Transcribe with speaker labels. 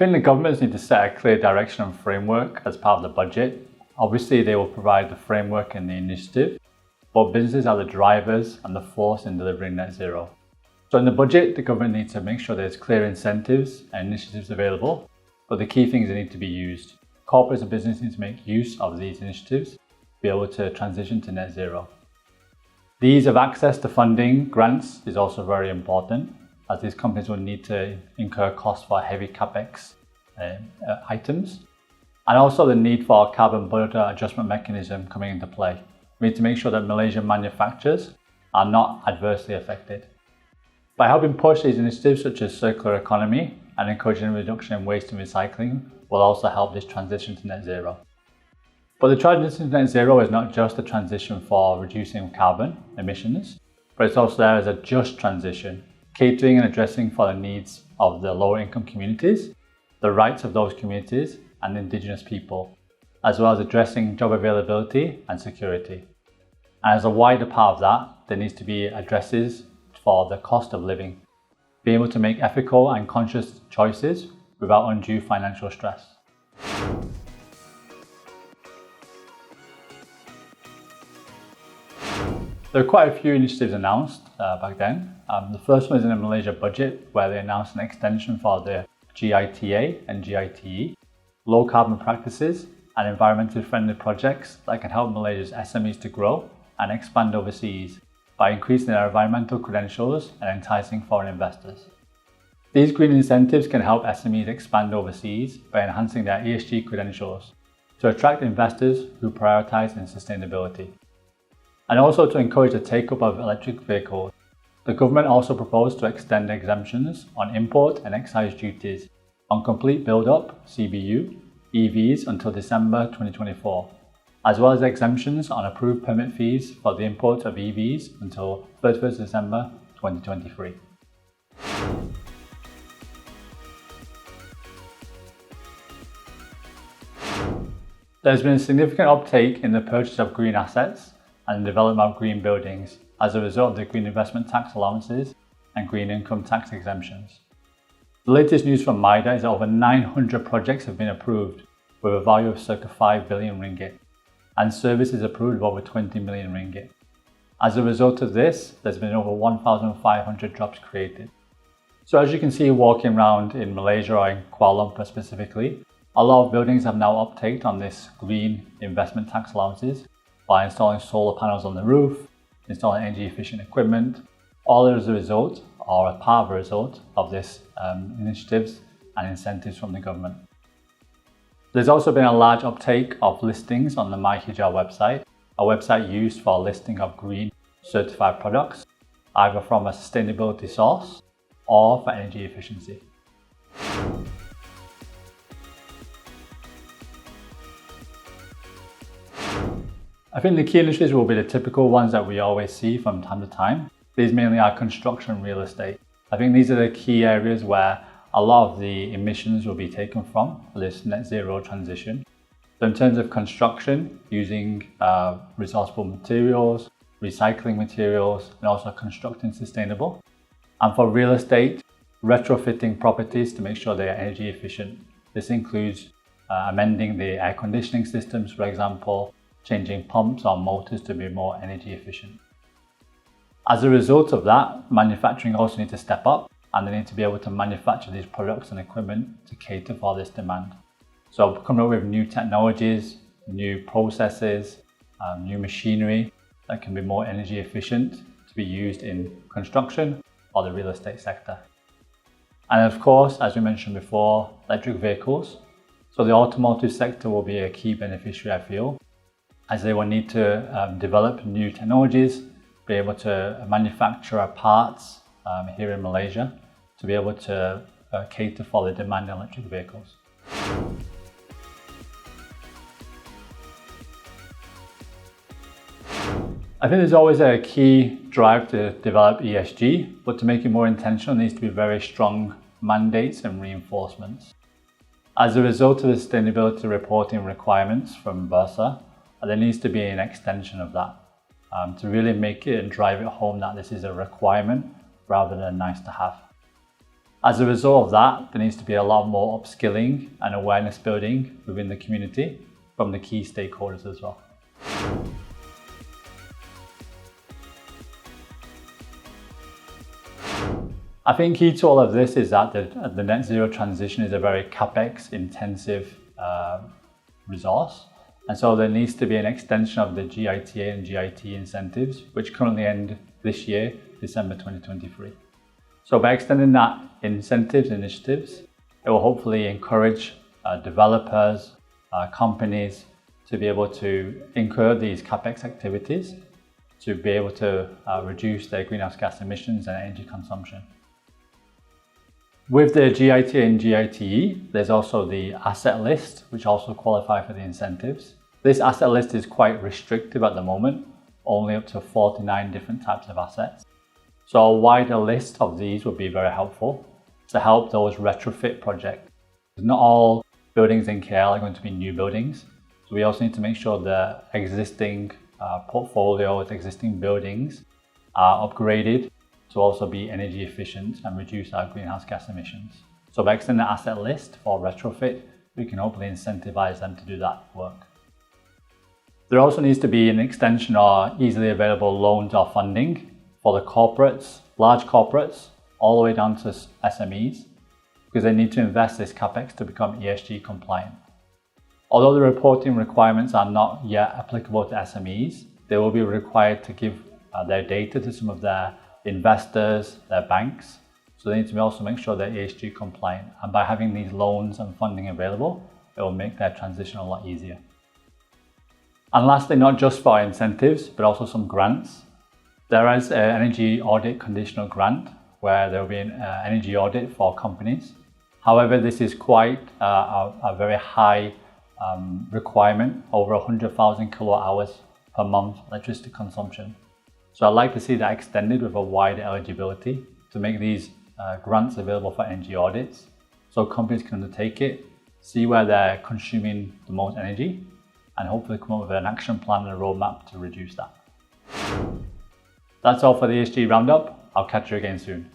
Speaker 1: think the governments need to set a clear direction and framework as part of the budget. Obviously, they will provide the framework and the initiative, but businesses are the drivers and the force in delivering net zero. So in the budget, the government needs to make sure there's clear incentives and initiatives available, but the key things that need to be used. Corporates and businesses need to make use of these initiatives to be able to transition to net zero. The ease of access to funding grants is also very important, as these companies will need to incur costs for heavy capex items. And also the need for a carbon border adjustment mechanism coming into play. We need to make sure that Malaysian manufacturers are not adversely affected. By helping push these initiatives such as circular economy and encouraging a reduction in waste and recycling will also help this transition to net zero. But the transition to net zero is not just a transition for reducing carbon emissions, but it's also there as a just transition, catering and addressing for the needs of the lower income communities, the rights of those communities and indigenous people, as well as addressing job availability and security. And as a wider part of that, there needs to be addresses for the cost of living, being able to make ethical and conscious choices without undue financial stress. There are quite a few initiatives announced back then. The first one is in the Malaysia budget, where they announced an extension for the GITA and GITE, low carbon practices and environmentally friendly projects that can help Malaysia's SMEs to grow and expand overseas by increasing their environmental credentials and enticing foreign investors. These green incentives can help SMEs expand overseas by enhancing their ESG credentials to attract investors who prioritize in sustainability. And also to encourage the take-up of electric vehicles. The government also proposed to extend exemptions on import and excise duties on complete build-up (CBU) EVs until December 2024, as well as exemptions on approved permit fees for the import of EVs until 31st December 2023. There's been a significant uptake in the purchase of green assets and the development of green buildings as a result of the green investment tax allowances and green income tax exemptions. The latest news from MIDA is that over 900 projects have been approved with a value of circa 5 billion ringgit and services approved of over 20 million ringgit. As a result of this, there's been over 1,500 jobs created. So as you can see walking around in Malaysia or in Kuala Lumpur specifically, a lot of buildings have now uptaked on this green investment tax allowances by installing solar panels on the roof, installing energy efficient equipment, all as a result or a part of a result of this initiatives and incentives from the government. There's also been a large uptake of listings on the MyHijau website, a website used for listing of green certified products, either from a sustainability source or for energy efficiency. I think the key initiatives will be the typical ones that we always see from time to time. These mainly are construction and real estate. I think these are the key areas where a lot of the emissions will be taken from for this net zero transition. So in terms of construction, using resourceful materials, recycling materials, and also constructing sustainable. And for real estate, retrofitting properties to make sure they are energy efficient. This includes amending the air conditioning systems, for example, changing pumps or motors to be more energy efficient. As a result of that, manufacturing also needs to step up and they need to be able to manufacture these products and equipment to cater for this demand. So coming up with new technologies, new processes, new machinery that can be more energy efficient to be used in construction or the real estate sector. And of course, as we mentioned before, electric vehicles. So the automotive sector will be a key beneficiary, I feel, as they will need to develop new technologies, be able to manufacture parts here in Malaysia to be able to cater for the demand in electric vehicles. I think there's always a key drive to develop ESG, but to make it more intentional, there needs to be very strong mandates and reinforcements. As a result of the sustainability reporting requirements from Bursa, there needs to be an extension of that to really make it and drive it home that this is a requirement rather than nice to have. As a result of that, there needs to be a lot more upskilling and awareness building within the community from the key stakeholders as well. I think key to all of this is that the net zero transition is a very capex intensive resource. And so there needs to be an extension of the GITA and GIT incentives, which currently end this year, December 2023. So by extending that incentives initiatives, it will hopefully encourage developers, companies to be able to incur these capex activities to be able to reduce their greenhouse gas emissions and energy consumption. With the GITA and GITE, there's also the asset list, which also qualify for the incentives. This asset list is quite restrictive at the moment, only up to 49 different types of assets. So a wider list of these would be very helpful to help those retrofit projects. Not all buildings in KL are going to be new buildings. So we also need to make sure the existing portfolio with existing buildings are upgraded to also be energy efficient and reduce our greenhouse gas emissions. So by extending the asset list for retrofit, we can hopefully incentivize them to do that work. There also needs to be an extension or easily available loans or funding for the corporates, large corporates, all the way down to SMEs, because they need to invest this capex to become ESG compliant. Although the reporting requirements are not yet applicable to SMEs, they will be required to give their data to some of their investors, their banks. So they need to also make sure they're ESG compliant. And by having these loans and funding available, it will make their transition a lot easier. And lastly, not just for incentives, but also some grants. There is an energy audit conditional grant where there will be an energy audit for companies. However, this is quite a very high requirement, over 100,000 kilowatt hours per month electricity consumption. So I'd like to see that extended with a wider eligibility to make these grants available for energy audits so companies can undertake it, see where they're consuming the most energy, and hopefully come up with an action plan and a roadmap to reduce that. That's all for the ESG Roundup. I'll catch you again soon.